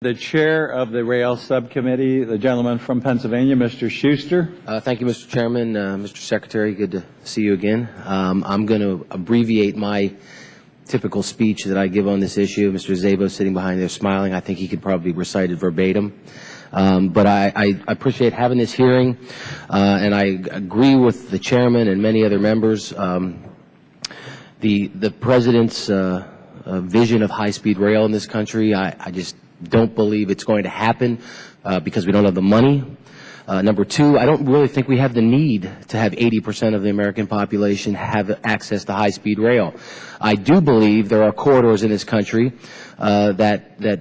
The chair of the rail subcommittee, the gentleman from Pennsylvania, Mr. Shuster. Thank you, Mr. Chairman. Mr. Secretary, good to see you again. I'm going to abbreviate my typical speech that I give on this issue. Mr. Szabo sitting behind there smiling. I think he could probably recite it verbatim. But I appreciate having this hearing, and I agree with the chairman and many other members. The president's vision of high-speed rail in this country, I just don't believe it's going to happen because we don't have the money. Number two, I don't really think we have the need to have 80% of the American population have access to high-speed rail. I do believe there are corridors in this country that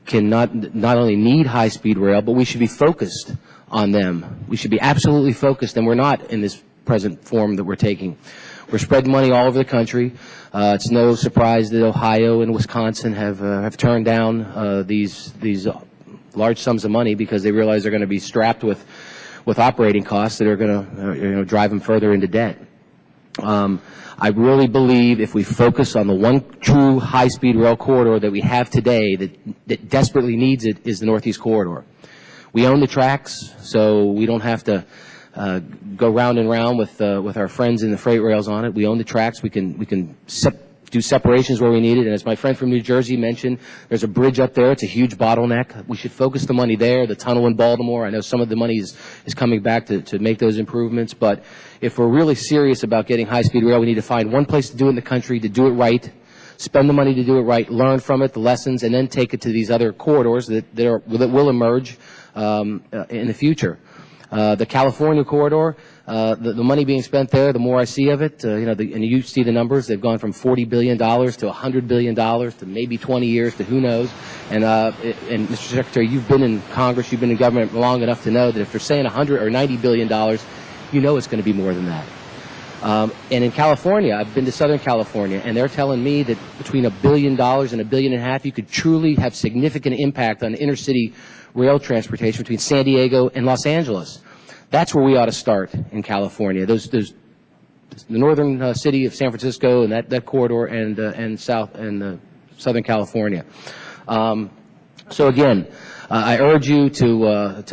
can not only need high-speed rail, but we should be focused on them. We should be absolutely focused, and we're not in this present form that we're taking. We're spreading money all over the country. It's no surprise that Ohio and Wisconsin have turned down these large sums of money because they realize they're going to be strapped with operating costs that are going to drive them further into debt. I really believe if we focus on the one true high-speed rail corridor that we have today that desperately needs it is the Northeast Corridor. We own the tracks, so we don't have to go round and round with our friends in the freight rails on it. We own the tracks. We can do separations where we need it. And as my friend from New Jersey mentioned, there's a bridge up there. It's a huge bottleneck. We should focus the money there. The tunnel in Baltimore, I know some of the money is coming back to make those improvements. But if we're really serious about getting high-speed rail, we need to find one place to do it in the country, to do it right, spend the money to do it right, learn from it, the lessons, and then take it to these other corridors that will emerge in the future. The California corridor, the money being spent there, the more I see of it, and you see the numbers, they've gone from $40 billion to $100 billion to maybe 20 years to who knows. And Mr. Secretary, you've been in Congress, you've been in government long enough to know that if they're saying $100 or $90 billion, you know it's going to be more than that. And in California, I've been to Southern California, and they're telling me that between $1 billion and $1.5 billion, you could truly have significant impact on intercity rail transportation between San Diego and Los Angeles. That's where we ought to start in California. The northern city of San Francisco and that corridor and Southern California. So again, I urge you to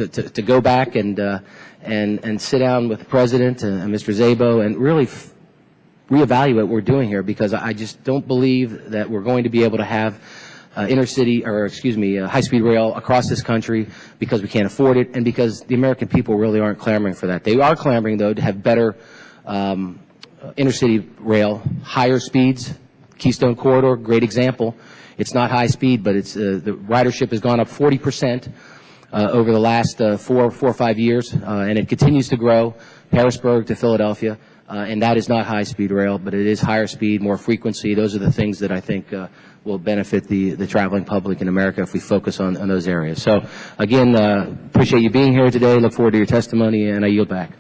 go back and sit down with the President and Mr. Szabo and really reevaluate what we're doing here, because I just don't believe that we're going to be able to have high-speed rail across this country because we can't afford it and because the American people really aren't clamoring for that. They are clamoring, though, to have better intercity rail, higher speeds. Keystone Corridor, great example. It's not high speed, but it's the ridership has gone up 40% over the last 4 or 5 years, and it continues to grow, Harrisburg to Philadelphia. And that is not high-speed rail, but it is higher speed, more frequency. Those are the things that I think will benefit the traveling public in America if we focus on those areas. So, again, appreciate you being here today. Look forward to your testimony, and I yield back.